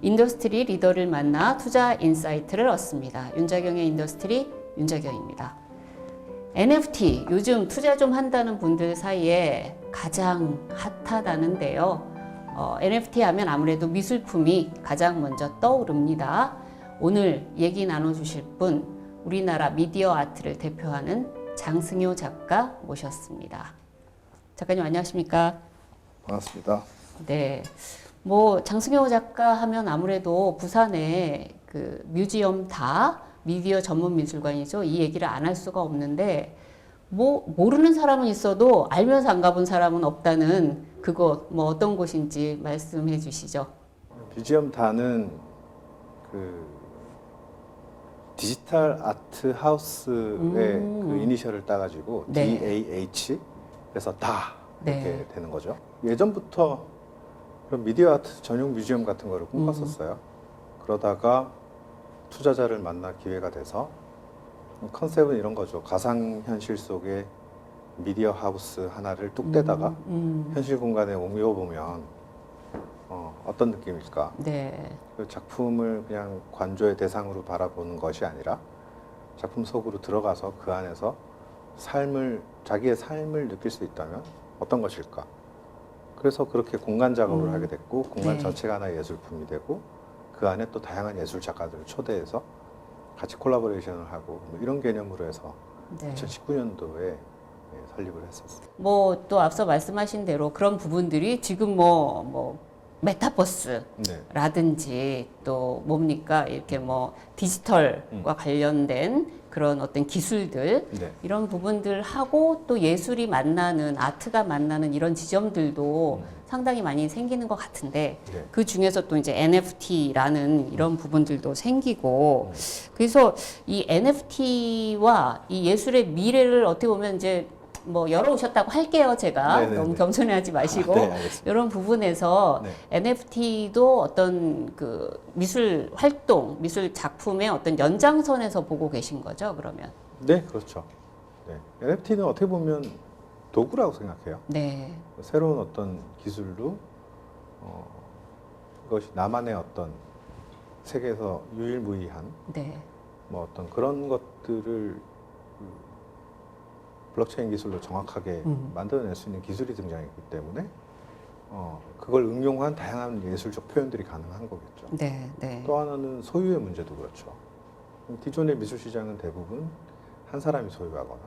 인더스트리 리더를 만나 투자 인사이트를 얻습니다. 윤자경의 인더스트리 윤자경입니다. NFT, 요즘 투자 좀 한다는 분들 사이에 가장 핫하다는데요. NFT 하면 아무래도 미술품이 가장 먼저 떠오릅니다. 오늘 얘기 나눠주실 분, 우리나라 미디어 아트를 대표하는 장승효 작가 모셨습니다. 작가님 안녕하십니까? 반갑습니다. 네. 장승효 작가 하면 아무래도 부산에 그 뮤지엄 다 미디어 전문 미술관이죠. 이 얘기를 안 할 수가 없는데, 모르는 사람은 있어도 알면서 안 가본 사람은 없다는 그곳, 어떤 곳인지 말씀해 주시죠. 뮤지엄 다는 그 디지털 아트 하우스의 그 이니셜을 따가지고 네. DAH, 그래서 다 이렇게 네. 되는 거죠. 예전부터 그런 미디어 아트 전용 뮤지엄 같은 거를 꿈꿨었어요. 그러다가 투자자를 만날 기회가 돼서, 컨셉은 이런 거죠. 가상현실 속에 미디어 하우스 하나를 뚝 떼다가 현실 공간에 옮겨보면 어떤 느낌일까? 네. 그 작품을 그냥 관조의 대상으로 바라보는 것이 아니라 작품 속으로 들어가서 그 안에서 자기의 삶을 느낄 수 있다면 어떤 것일까? 그래서 그렇게 공간 작업을 하게 됐고, 공간 네. 전체가 하나의 예술품이 되고, 그 안에 또 다양한 예술 작가들을 초대해서 같이 콜라보레이션을 하고, 이런 개념으로 해서 네. 2019년도에 설립을 했었어요. 또 앞서 말씀하신 대로 그런 부분들이 지금 메타버스라든지 또 뭡니까? 이렇게 디지털과 관련된 그런 어떤 기술들, 네. 이런 부분들 하고 또 예술이 만나는, 아트가 만나는 이런 지점들도 상당히 많이 생기는 것 같은데, 네. 그 중에서 또 이제 NFT라는 이런 부분들도 생기고, 그래서 이 NFT와 이 예술의 미래를 어떻게 보면 이제 열어오셨다고 할게요, 제가. 네네네. 너무 겸손해하지 마시고. 네, 알겠습니다. 이런 부분에서 네. NFT도 어떤 그 미술 활동, 미술 작품의 어떤 연장선에서 보고 계신 거죠, 그러면? 네, 그렇죠. 네. NFT는 어떻게 보면 도구라고 생각해요. 네. 새로운 어떤 기술로 그것이 나만의 어떤 세계에서 유일무이한 네. 어떤 그런 것들을 블록체인 기술로 정확하게 만들어낼 수 있는 기술이 등장했기 때문에 그걸 응용한 다양한 예술적 표현들이 가능한 거겠죠. 네. 네. 또 하나는 소유의 문제도 그렇죠. 기존의 미술 시장은 대부분 한 사람이 소유하거나,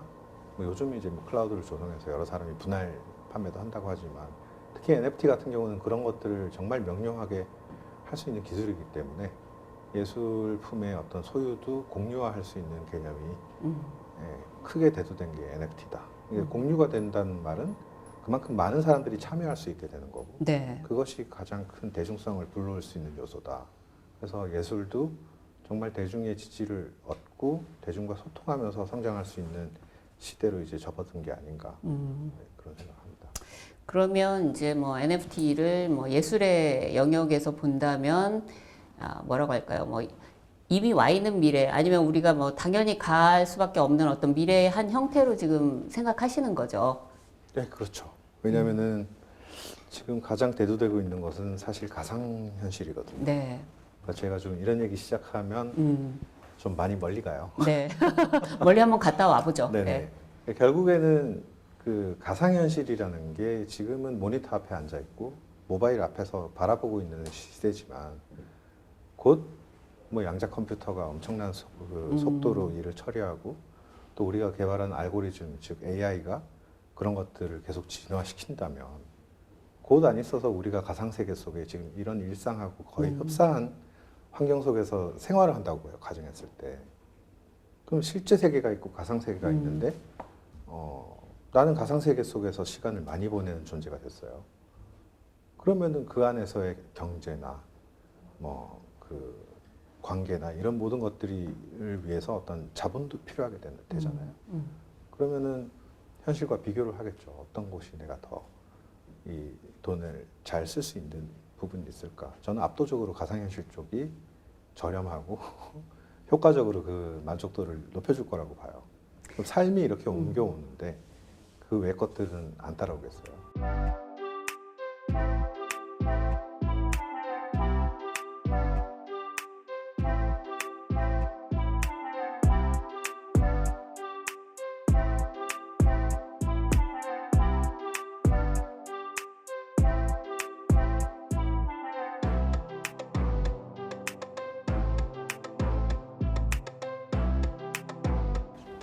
요즘 이제 클라우드를 조성해서 여러 사람이 분할 판매도 한다고 하지만, 특히 NFT 같은 경우는 그런 것들을 정말 명료하게 할 수 있는 기술이기 때문에 예술품의 어떤 소유도 공유화할 수 있는 개념이 크게 대두된 게 NFT다. 이게 공유가 된다는 말은 그만큼 많은 사람들이 참여할 수 있게 되는 거고, 네. 그것이 가장 큰 대중성을 불러올 수 있는 요소다. 그래서 예술도 정말 대중의 지지를 얻고 대중과 소통하면서 성장할 수 있는 시대로 이제 접어든 게 아닌가, 그런 생각합니다. 그러면 이제 NFT를 예술의 영역에서 본다면, 뭐라고 할까요? 이미 와 있는 미래, 아니면 우리가 당연히 갈 수밖에 없는 어떤 미래의 한 형태로 지금 생각하시는 거죠. 네, 그렇죠. 왜냐면은 지금 가장 대두되고 있는 것은 사실 가상현실이거든요. 네. 그러니까 제가 좀 이런 얘기 시작하면 좀 많이 멀리 가요. 네. 멀리 한번 갔다 와보죠. 네네. 결국에는 그 가상현실이라는 게 지금은 모니터 앞에 앉아 있고 모바일 앞에서 바라보고 있는 시대지만, 곧 양자 컴퓨터가 엄청난 속도로 일을 처리하고, 또 우리가 개발한 알고리즘, 즉 AI가 그런 것들을 계속 진화시킨다면, 곧 안 있어서 우리가 가상세계 속에 지금 이런 일상하고 거의 흡사한 환경 속에서 생활을 한다고요, 가정했을 때. 그럼 실제 세계가 있고 가상세계가 있는데, 나는 가상세계 속에서 시간을 많이 보내는 존재가 됐어요. 그러면은 그 안에서의 경제나 그 관계나 이런 모든 것들을 위해서 어떤 자본도 필요하게 되잖아요. 그러면은 현실과 비교를 하겠죠. 어떤 곳이 내가 더 이 돈을 잘 쓸 수 있는 부분이 있을까? 저는 압도적으로 가상현실 쪽이 저렴하고 효과적으로 그 만족도를 높여줄 거라고 봐요. 그럼 삶이 이렇게 옮겨오는데 그 외 것들은 안 따라오겠어요.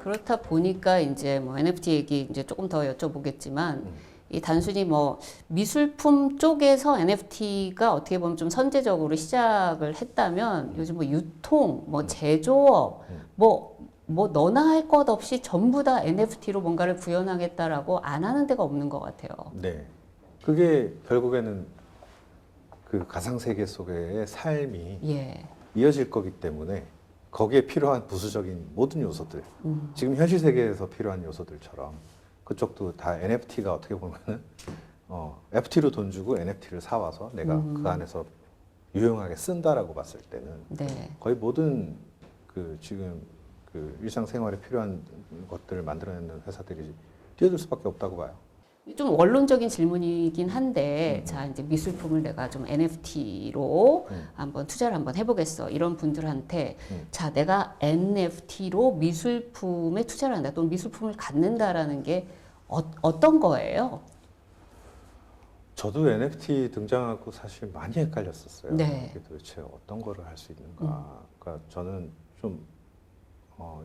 그렇다 보니까 이제 뭐 NFT 얘기 이제 조금 더 여쭤보겠지만 이 단순히 뭐 미술품 쪽에서 NFT가 어떻게 보면 좀 선제적으로 시작을 했다면 요즘 뭐 유통, 뭐 제조업, 뭐 너나 할 것 없이 전부 다 NFT로 뭔가를 구현하겠다라고 안 하는 데가 없는 것 같아요. 네. 그게 결국에는 그 가상세계 속의 삶이 예. 이어질 거기 때문에 거기에 필요한 부수적인 모든 요소들, 지금 현실 세계에서 필요한 요소들처럼 그쪽도 다 NFT가 어떻게 보면은 FT로 돈 주고 NFT를 사와서 내가 그 안에서 유용하게 쓴다라고 봤을 때는 네. 거의 모든 그 지금 그 일상생활에 필요한 것들을 만들어내는 회사들이 뛰어들 수밖에 없다고 봐요. 좀 원론적인 질문이긴 한데, 자, 이제 미술품을 내가 좀 NFT로 한번 투자를 한번 해보겠어. 이런 분들한테, 자, 내가 NFT로 미술품에 투자를 한다. 또는 미술품을 갖는다라는 게 어떤 거예요? 저도 NFT 등장하고 사실 많이 헷갈렸었어요. 네. 이게 도대체 어떤 거를 할 수 있는가. 그러니까 저는 좀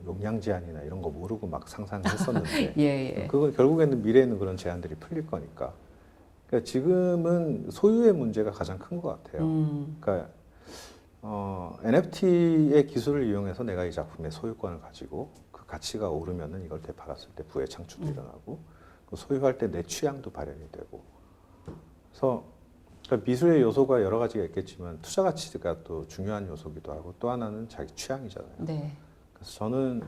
용량 제한이나 이런 거 모르고 막 상상했었는데 예, 예. 그건 결국에는 미래에는 그런 제한들이 풀릴 거니까. 그러니까 지금은 소유의 문제가 가장 큰 것 같아요. 그러니까 NFT의 기술을 이용해서 내가 이 작품의 소유권을 가지고 그 가치가 오르면은 이걸 되팔았을 때 부의 창출도 일어나고 그 소유할 때 내 취향도 발현이 되고. 그래서 그러니까 미술의 요소가 여러 가지가 있겠지만 투자 가치가 또 중요한 요소기도 하고 또 하나는 자기 취향이잖아요. 네. 그래서 저는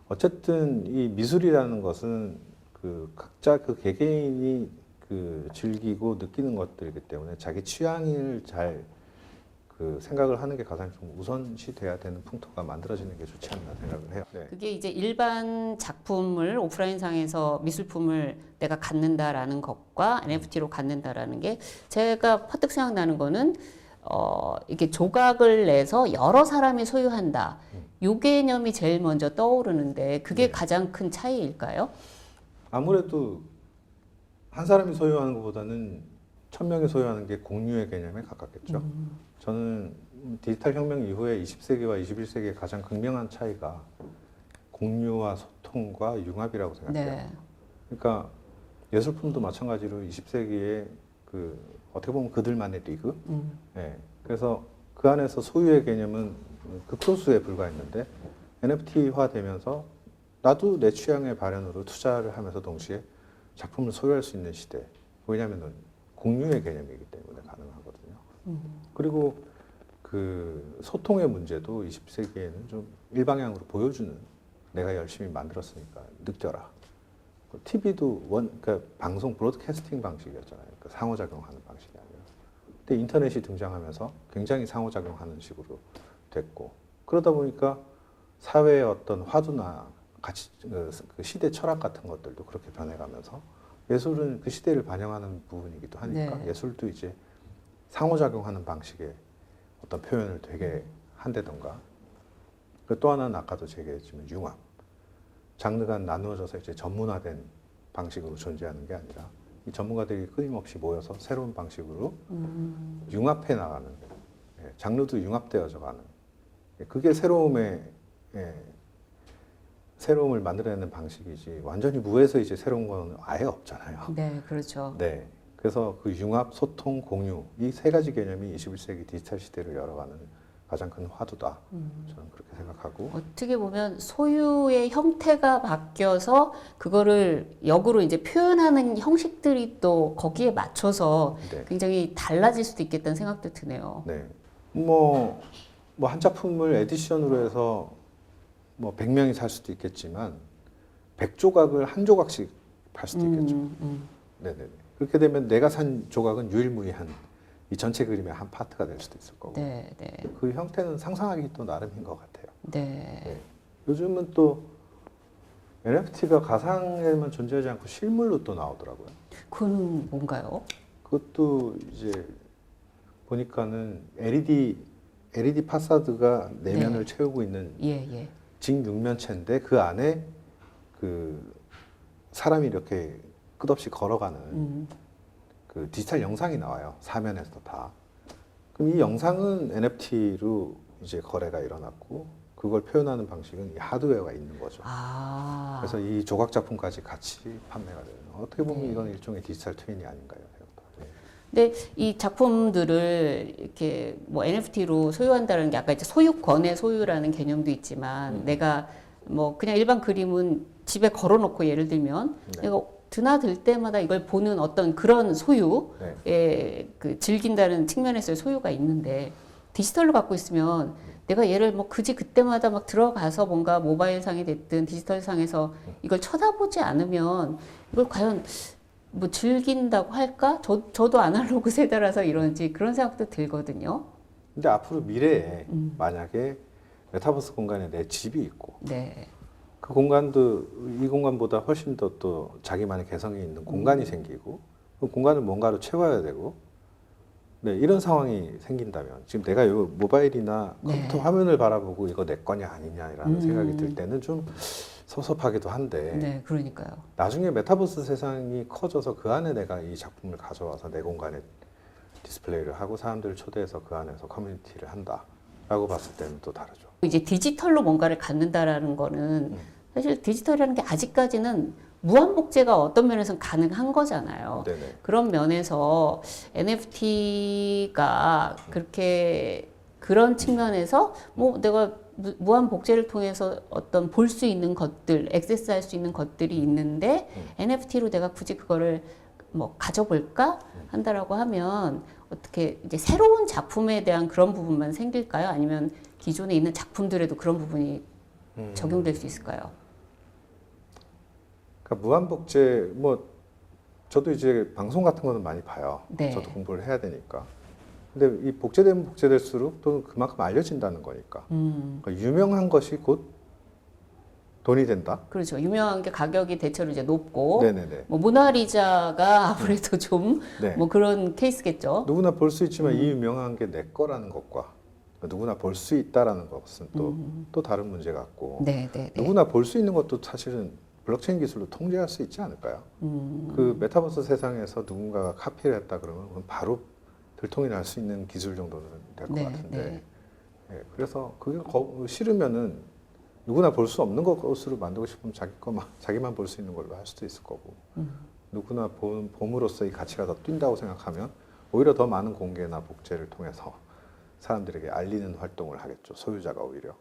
어쨌든 이 미술이라는 것은 그 각자 그 개개인이 그 즐기고 느끼는 것들이기 때문에 자기 취향을 잘 그 생각을 하는 게 가장 좀 우선시 돼야 되는 풍토가 만들어지는 게 좋지 않나 생각을 해요. 네. 그게 이제 일반 작품을 오프라인상에서 미술품을 내가 갖는다라는 것과 NFT로 갖는다라는 게 제가 퍼뜩 생각나는 거는 이게 조각을 내서 여러 사람이 소유한다. 요 개념이 제일 먼저 떠오르는데 그게 네. 가장 큰 차이일까요? 아무래도 한 사람이 소유하는 것보다는 1000명이 소유하는 게 공유의 개념에 가깝겠죠. 저는 디지털 혁명 이후에 20세기와 21세기의 가장 극명한 차이가 공유와 소통과 융합이라고 생각해요. 네. 그러니까 예술품도 마찬가지로 20세기에 그 어떻게 보면 그들만의 리그. 예. 그래서 그 안에서 소유의 개념은 극소수에 불과했는데 NFT화 되면서 나도 내 취향의 발현으로 투자를 하면서 동시에 작품을 소유할 수 있는 시대. 왜냐하면 공유의 개념이기 때문에 가능하거든요. 그리고 그 소통의 문제도 20세기에는 좀 일방향으로 보여주는 내가 열심히 만들었으니까 느껴라. TV도 그러니까 방송 브로드캐스팅 방식이었잖아요. 그러니까 상호작용하는 방식이 아니라. 근데 인터넷이 등장하면서 굉장히 상호작용하는 식으로 됐고 그러다 보니까 사회의 어떤 화두나 가치, 그 시대 철학 같은 것들도 그렇게 변해가면서 예술은 그 시대를 반영하는 부분이기도 하니까 네. 예술도 이제 상호작용하는 방식의 어떤 표현을 되게 한다던가 또 하나는 아까도 제기했지만 융합 장르가 나누어져서 이제 전문화된 방식으로 존재하는 게 아니라 이 전문가들이 끊임없이 모여서 새로운 방식으로 융합해 나가는 장르도 융합되어져 가는 그게 새로움을 만들어내는 방식이지 완전히 무에서 이제 새로운 건 아예 없잖아요. 네, 그렇죠. 네. 그래서 그 융합, 소통, 공유 이 세 가지 개념이 21세기 디지털 시대를 열어가는 가장 큰 화두다. 저는 그렇게 생각하고 어떻게 보면 소유의 형태가 바뀌어서 그거를 역으로 이제 표현하는 형식들이 또 거기에 맞춰서 네. 굉장히 달라질 수도 있겠다는 생각도 드네요. 네. 뭐 한 작품을 에디션으로 해서 뭐 100명이 살 수도 있겠지만 100조각을 한 조각씩 팔 수도 있겠죠. 네네. 그렇게 되면 내가 산 조각은 유일무이한 이 전체 그림의 한 파트가 될 수도 있을 거고. 네, 네, 그 형태는 상상하기 또 나름인 것 같아요. 네. 네. 요즘은 또 NFT가 가상에만 존재하지 않고 실물로 또 나오더라고요. 그건 뭔가요? 그것도 이제 보니까는 LED 파사드가 내면을 네. 채우고 있는 예, 예. 직육면체인데 그 안에 그 사람이 이렇게 끝없이 걸어가는 그 디지털 영상이 나와요. 사면에서 다. 그럼 이 영상은 NFT로 이제 거래가 일어났고 그걸 표현하는 방식은 이 하드웨어가 있는 거죠. 아. 그래서 이 조각 작품까지 같이 판매가 되는. 어떻게 보면 네. 이건 일종의 디지털 트윈이 아닌가요? 네. 근데 이 작품들을 이렇게 뭐 NFT로 소유한다는 게 아까 이제 소유권의 소유라는 개념도 있지만 내가 뭐 그냥 일반 그림은 집에 걸어놓고 예를 들면 네. 내가 드나들 때마다 이걸 보는 어떤 그런 소유에 네. 그 즐긴다는 측면에서의 소유가 있는데 디지털로 갖고 있으면 내가 얘를 뭐 굳이 그때마다 막 들어가서 뭔가 모바일 상이 됐든 디지털 상에서 이걸 쳐다보지 않으면 이걸 과연 뭐 즐긴다고 할까? 저도 아날로그 세대라서 이런지 그런 생각도 들거든요. 근데 앞으로 미래에 만약에 메타버스 공간에 내 집이 있고 네. 그 공간도 이 공간보다 훨씬 더 또 자기만의 개성이 있는 공간이 생기고 그 공간을 뭔가로 채워야 되고 네, 이런 상황이 생긴다면 지금 내가 이 모바일이나 컴퓨터 네. 화면을 바라보고 이거 내 거냐 아니냐라는 생각이 들 때는 좀 섭섭하기도 한데 네, 그러니까요. 나중에 메타버스 세상이 커져서 그 안에 내가 이 작품을 가져와서 내 공간에 디스플레이를 하고 사람들을 초대해서 그 안에서 커뮤니티를 한다라고 봤을 때는 또 다르죠. 이제 디지털로 뭔가를 갖는다라는 거는 사실 디지털이라는 게 아직까지는 무한 복제가 어떤 면에서는 가능한 거잖아요. 네네. 그런 면에서 NFT가 그렇게 그런 측면에서 뭐 내가 무한 복제를 통해서 어떤 볼 수 있는 것들, 액세스할 수 있는 것들이 있는데 NFT로 내가 굳이 그거를 뭐 가져볼까 한다라고 하면 어떻게 이제 새로운 작품에 대한 그런 부분만 생길까요? 아니면 기존에 있는 작품들에도 그런 부분이 적용될 수 있을까요? 그러니까 무한복제 뭐 저도 이제 방송 같은 거는 많이 봐요. 네. 저도 공부를 해야 되니까. 근데 이 복제되면 복제될수록 또 그만큼 알려진다는 거니까. 그러니까 유명한 것이 곧 돈이 된다. 그렇죠. 유명한 게 가격이 대체로 이제 높고, 네네네. 뭐 모나리자가 아무래도 좀 네. 뭐 그런 케이스겠죠. 누구나 볼 수 있지만 이 유명한 게 내 거라는 것과 누구나 볼 수 있다라는 것은 또 다른 문제 같고 네, 네, 네. 누구나 볼 수 있는 것도 사실은 블록체인 기술로 통제할 수 있지 않을까요? 그 메타버스 세상에서 누군가가 카피를 했다 그러면 그건 바로 들통이 날 수 있는 기술 정도는 될 것 네, 같은데 네. 예, 그래서 그게 싫으면은 누구나 볼 수 없는 것으로 만들고 싶으면 자기만 볼 수 있는 걸로 할 수도 있을 거고 누구나 봄으로써 이 가치가 더 뛴다고 생각하면 오히려 더 많은 공개나 복제를 통해서 사람들에게 알리는 활동을 하겠죠. 소유자가 오히려.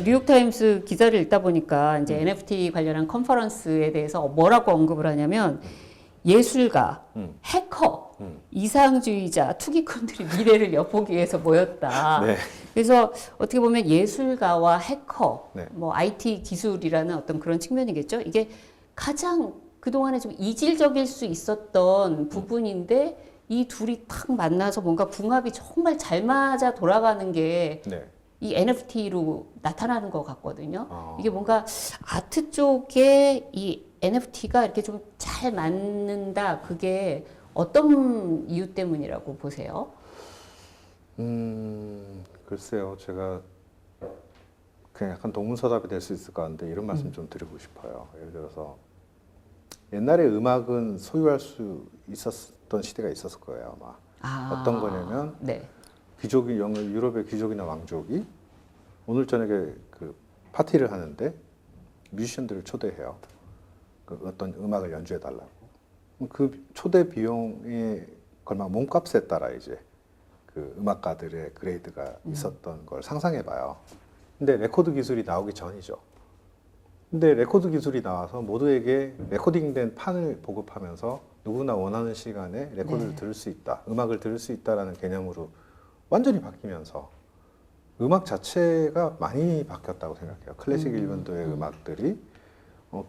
뉴욕타임스 기사를 읽다 보니까 이제 NFT 관련한 컨퍼런스에 대해서 뭐라고 언급을 하냐면 예술가, 해커, 이상주의자, 투기꾼들이 미래를 엿보기 위해서 모였다. 네. 그래서 어떻게 보면 예술가와 해커, 네. 뭐 IT 기술이라는 어떤 그런 측면이겠죠. 이게 가장 그동안에 좀 이질적일 수 있었던 부분인데 이 둘이 탁 만나서 뭔가 궁합이 정말 잘 맞아 돌아가는 게 네. 이 NFT로 나타나는 것 같거든요. 아. 이게 뭔가 아트 쪽에 이 NFT가 이렇게 좀 잘 맞는다. 그게 어떤 이유 때문이라고 보세요? 글쎄요. 제가 그냥 약간 동문서답이 될 수 있을 것 같은데 이런 말씀 좀 드리고 싶어요. 예를 들어서 옛날에 음악은 소유할 수 있었던 시대가 있었을 거예요, 아마. 아, 어떤 거냐면 네. 유럽의 귀족이나 왕족이 오늘 저녁에 그 파티를 하는데 뮤지션들을 초대해요. 그 어떤 음악을 연주해 달라고. 그 초대 비용에 걸맞은 몸값에 따라 이제 그 음악가들의 그레이드가 있었던 걸 상상해 봐요. 근데 레코드 기술이 나오기 전이죠. 근데 레코드 기술이 나와서 모두에게 레코딩된 판을 보급하면서 누구나 원하는 시간에 레코드를 네. 들을 수 있다, 음악을 들을 수 있다라는 개념으로 완전히 바뀌면서 음악 자체가 많이 바뀌었다고 생각해요. 클래식 일본도의 음악들이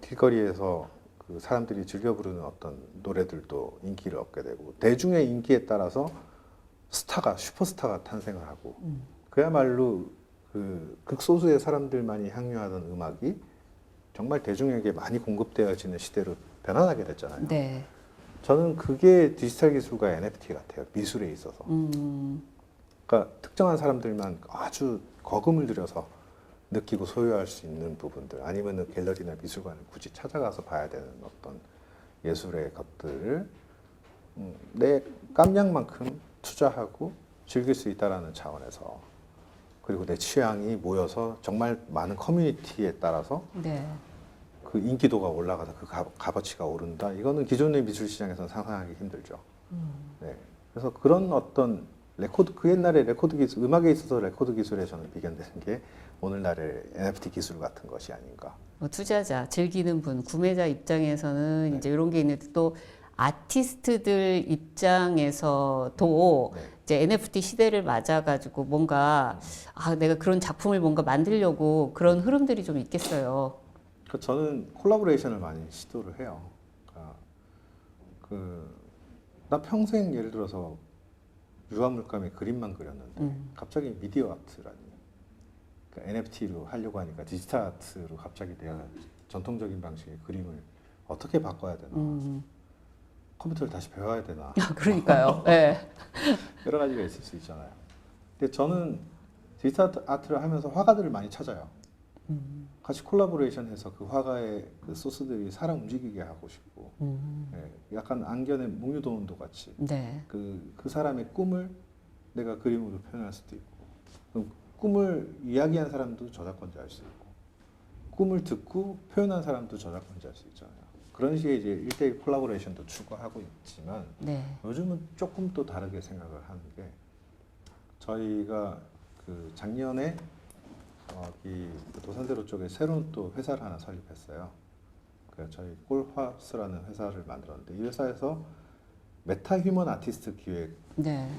길거리에서 그 사람들이 즐겨 부르는 어떤 노래들도 인기를 얻게 되고 대중의 인기에 따라서 슈퍼스타가 탄생을 하고 그야말로 그 극소수의 사람들만이 향유하던 음악이 정말 대중에게 많이 공급되어지는 시대로 변환하게 됐잖아요. 네. 저는 그게 디지털 기술과 NFT 같아요. 미술에 있어서. 그러니까 특정한 사람들만 아주 거금을 들여서 느끼고 소유할 수 있는 부분들, 아니면 갤러리나 미술관을 굳이 찾아가서 봐야 되는 어떤 예술의 것들을 내 깜냥만큼 투자하고 즐길 수 있다라는 차원에서, 그리고 내 취향이 모여서 정말 많은 커뮤니티에 따라서 네. 그 인기도가 올라가서 그 값어치가 오른다. 이거는 기존의 미술 시장에서는 상상하기 힘들죠. 네. 그래서 그런 어떤 레코드, 그 옛날에 레코드 기술, 음악에 있어서 레코드 기술에 저는 비견되는 게 오늘날의 NFT 기술 같은 것이 아닌가. 뭐 투자자, 즐기는 분, 구매자 입장에서는 네. 이제 이런 게 있는데 또 아티스트들 입장에서도 네. 이제 NFT 시대를 맞아가지고 뭔가 내가 그런 작품을 뭔가 만들려고 그런 흐름들이 좀 있겠어요. 그 저는 콜라보레이션을 많이 시도를 해요. 나 평생 예를 들어서 유화물감에 그림만 그렸는데 갑자기 미디어 아트라니, 그러니까 NFT로 하려고 하니까 디지털 아트로 갑자기 내가 전통적인 방식의 그림을 어떻게 바꿔야 되나, 컴퓨터를 다시 배워야 되나, 그러니까요. 네. 여러 가지가 있을 수 있잖아요. 근데 저는 디지털 아트를 하면서 화가들을 많이 찾아요. 같이 콜라보레이션해서 그 화가의 그 소스들이 사람 움직이게 하고 싶고, 예, 약간 안견의 몽유도원도 같이 네. 그 사람의 꿈을 내가 그림으로 표현할 수도 있고, 그럼 꿈을 이야기한 사람도 저작권자일 수 있고, 꿈을 듣고 표현한 사람도 저작권자일 수 있잖아요. 그런 식의 이제 1대1 콜라보레이션도 추구하고 있지만, 네. 요즘은 조금 또 다르게 생각을 하는 게, 저희가 그 작년에 이 도산대로 쪽에 새로운 또 회사를 하나 설립했어요. 저희 꼴화스라는 회사를 만들었는데, 이 회사에서 메타 휴먼 아티스트 기획을 네.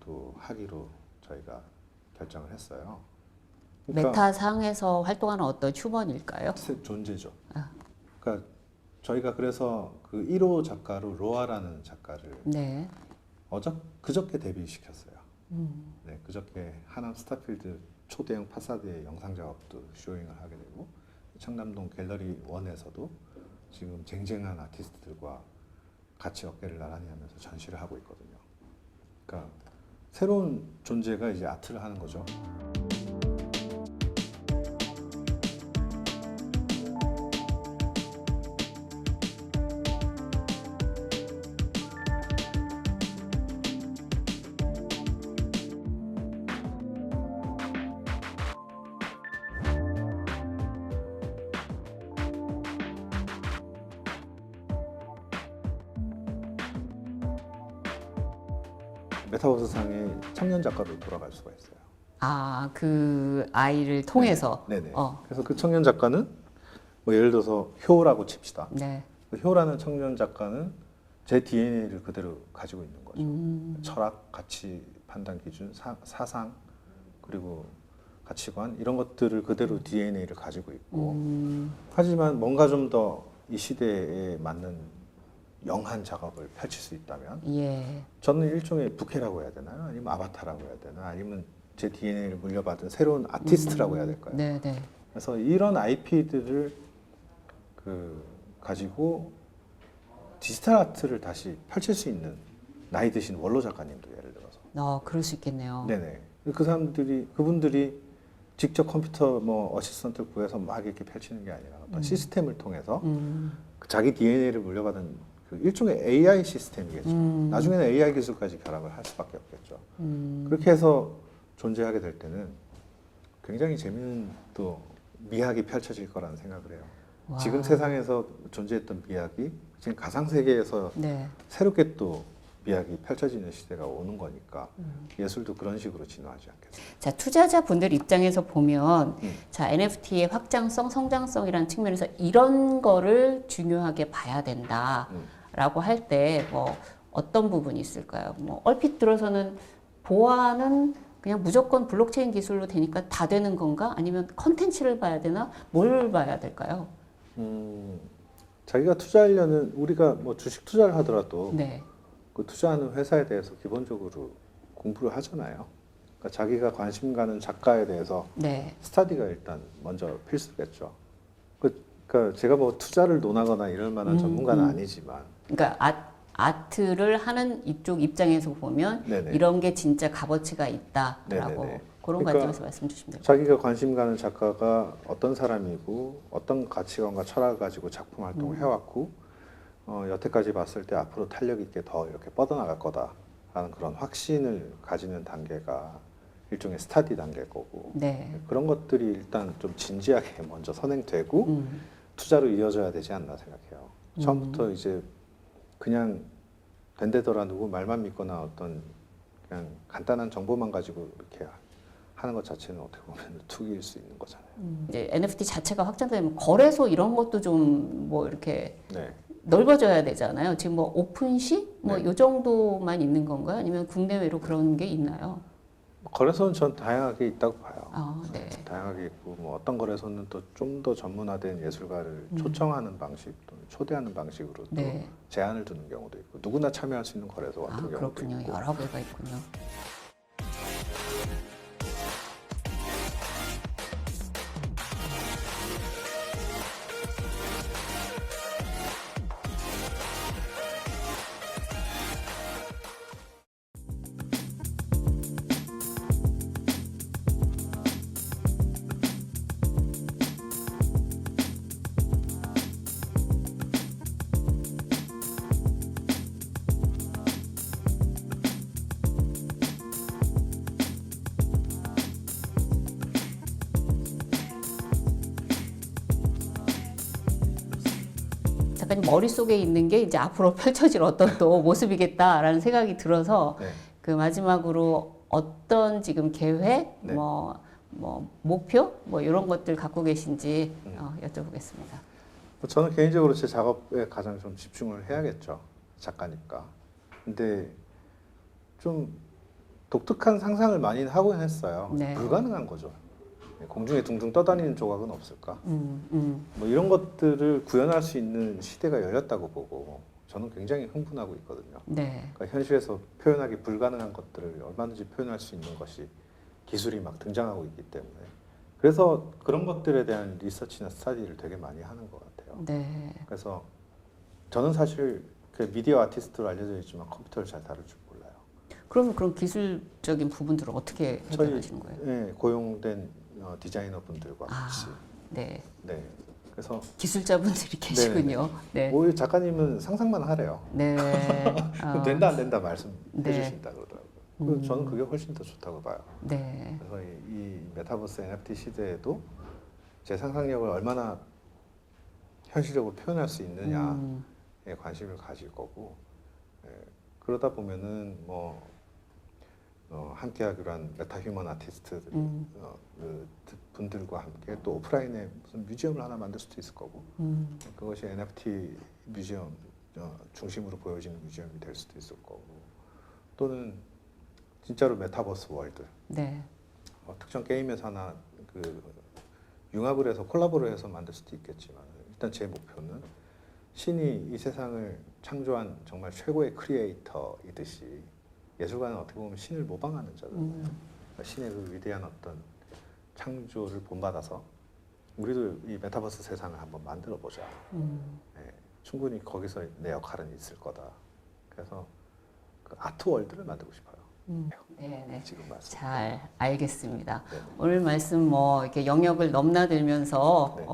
또 하기로 저희가 결정을 했어요. 메타상에서 활동하는 어떤 휴먼일까요? 존재죠. 그러니까 저희가 그래서 그 1호 작가로 로아라는 작가를 네. 그저께 데뷔시켰어요. 네, 그저께 하남 스타필드 초대형 파사드의 영상 작업도 쇼잉을 하게 되고, 청담동 갤러리 1에서도 지금 쟁쟁한 아티스트들과 같이 어깨를 나란히 하면서 전시를 하고 있거든요. 그러니까 새로운 존재가 이제 아트를 하는 거죠. 메타버스상의 청년 작가로 돌아갈 수가 있어요. 그 아이를 통해서. 네네. 그래서 그 청년 작가는 뭐 예를 들어서 효라고 칩시다. 네. 그 효라는 청년 작가는 제 DNA를 그대로 가지고 있는 거죠. 철학, 가치, 판단 기준, 사상, 그리고 가치관, 이런 것들을 그대로 DNA를 가지고 있고, 하지만 뭔가 좀 더 이 시대에 맞는 영한 작업을 펼칠 수 있다면, 예. 저는 일종의 부캐라고 해야 되나요? 아니면 아바타라고 해야 되나? 아니면 제 DNA를 물려받은 새로운 아티스트라고 해야 될까요? 네, 네. 그래서 이런 IP들을 가지고 디지털 아트를 다시 펼칠 수 있는 나이 드신 원로 작가님도 예를 들어서. 그럴 수 있겠네요. 네네. 그분들이 직접 컴퓨터 어시스턴트를 구해서 막 이렇게 펼치는 게 아니라 어떤 시스템을 통해서 자기 DNA를 물려받은 그 일종의 AI 시스템이겠죠. 나중에는 AI 기술까지 결합을 할 수밖에 없겠죠. 그렇게 해서 존재하게 될 때는 굉장히 재미있는 또 미학이 펼쳐질 거라는 생각을 해요. 와. 지금 세상에서 존재했던 미학이 지금 가상 세계에서 네. 새롭게 또 미학이 펼쳐지는 시대가 오는 거니까 예술도 그런 식으로 진화하지 않겠습니까? 자, 투자자분들 입장에서 보면 자, NFT의 확장성, 성장성이라는 측면에서 이런 거를 중요하게 봐야 된다라고 할 때 뭐 어떤 부분이 있을까요? 뭐 얼핏 들어서는 보안은 그냥 무조건 블록체인 기술로 되니까 다 되는 건가? 아니면 컨텐츠를 봐야 되나? 뭘 봐야 될까요? 자기가 투자하려는, 우리가 뭐 주식 투자를 하더라도 네. 그 투자하는 회사에 대해서 기본적으로 공부를 하잖아요. 그러니까 자기가 관심 가는 작가에 대해서 네. 스터디가 일단 먼저 필수겠죠. 그러니까 제가 뭐 투자를 논하거나 이럴 만한 전문가는 아니지만, 그러니까 아트를 하는 이쪽 입장에서 보면 네네. 이런 게 진짜 값어치가 있다라고 네네네. 그런 그러니까 관점에서 말씀 주시면 돼요. 자기가 관심 가는 작가가 어떤 사람이고 어떤 가치관과 철학을 가지고 작품 활동을 해왔고 여태까지 봤을 때 앞으로 탄력 있게 더 이렇게 뻗어나갈 거다라는 그런 확신을 가지는 단계가 일종의 스타디 단계일 거고 네. 그런 것들이 일단 좀 진지하게 먼저 선행되고 투자로 이어져야 되지 않나 생각해요. 처음부터 이제 그냥 된대더라 누구 말만 믿거나 어떤 그냥 간단한 정보만 가지고 이렇게 하는 것 자체는 어떻게 보면 투기일 수 있는 거잖아요. 이제 NFT 자체가 확장되면 거래소 이런 것도 좀 뭐 이렇게 네. 넓어져야 되잖아요. 지금 뭐 오픈시 뭐 네. 요 정도만 있는 건가요? 아니면 국내외로 그런 게 있나요? 거래소는 전 다양하게 있다고 봐요. 아, 네. 다양하게 있고 뭐 어떤 거래소는 또 좀 더 전문화된 예술가를 초청하는 방식 또는 초대하는 방식으로 또 네. 제한을 두는 경우도 있고 누구나 참여할 수 있는 거래소 아, 같은 경우도 그렇군요. 있고 여러 개가 있군요. 작가님 머릿속에 있는 게 이제 앞으로 펼쳐질 어떤 또 모습이겠다라는 생각이 들어서 네. 그 마지막으로 어떤 지금 계획, 네. 뭐 목표, 뭐 이런 것들 갖고 계신지 여쭤보겠습니다. 뭐 저는 개인적으로 제 작업에 가장 좀 집중을 해야겠죠. 작가니까. 근데 좀 독특한 상상을 많이 하곤 했어요. 네. 불가능한 거죠. 공중에 둥둥 떠다니는 조각은 없을까? 뭐 이런 것들을 구현할 수 있는 시대가 열렸다고 보고 저는 굉장히 흥분하고 있거든요. 네. 그러니까 현실에서 표현하기 불가능한 것들을 얼마든지 표현할 수 있는 것이 기술이 막 등장하고 있기 때문에 그래서 그런 것들에 대한 리서치나 스터디를 되게 많이 하는 것 같아요. 네. 그래서 저는 사실 그 미디어 아티스트로 알려져 있지만 컴퓨터를 잘 다룰 줄 몰라요. 그러면 그런 기술적인 부분들을 어떻게 해결하시는 거예요? 네, 고용된 디자이너 분들과 같이. 네. 네. 그래서 기술자분들이 계시군요. 네. 오히려 작가님은 상상만 하래요. 네. 그럼 된다 안 된다 말씀해 네. 주신다 그러더라고요. 그래서 저는 그게 훨씬 더 좋다고 봐요. 네. 그래서 이 메타버스 NFT 시대에도 제 상상력을 얼마나 현실적으로 표현할 수 있느냐에 관심을 가질 거고 그러다 보면은 뭐 함께 하기로 한 메타휴먼 아티스트 그 분들과 함께 또 오프라인에 무슨 뮤지엄을 하나 만들 수도 있을 거고 그것이 NFT 뮤지엄 중심으로 보여지는 뮤지엄이 될 수도 있을 거고 또는 진짜로 메타버스 월드 네. 특정 게임 회사나 그 융합을 해서 콜라보를 해서 만들 수도 있겠지만 일단 제 목표는 신이 이 세상을 창조한 정말 최고의 크리에이터이듯이 예술가는 어떻게 보면 신을 모방하는 자잖아요. 그러니까 신의 그 위대한 어떤 창조를 본받아서 우리도 이 메타버스 세상을 한번 만들어 보자. 네, 충분히 거기서 내 역할은 있을 거다. 그래서 그 아트 월드를 만들고 싶어요. 네. 지금 말씀. 잘 알겠습니다. 네네. 오늘 말씀 뭐 이렇게 영역을 넘나들면서 네.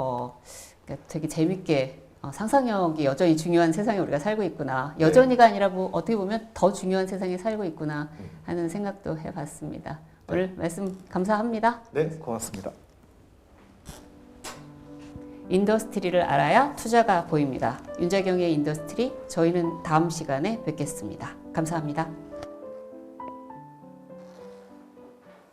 그러니까 되게 재밌게 상상력이 여전히 중요한 세상에 우리가 살고 있구나. 여전히가 아니라 뭐 어떻게 보면 더 중요한 세상에 살고 있구나 하는 생각도 해봤습니다. 오늘 말씀 감사합니다. 네, 고맙습니다. 인더스트리를 알아야 투자가 보입니다. 윤자경의 인더스트리, 저희는 다음 시간에 뵙겠습니다. 감사합니다.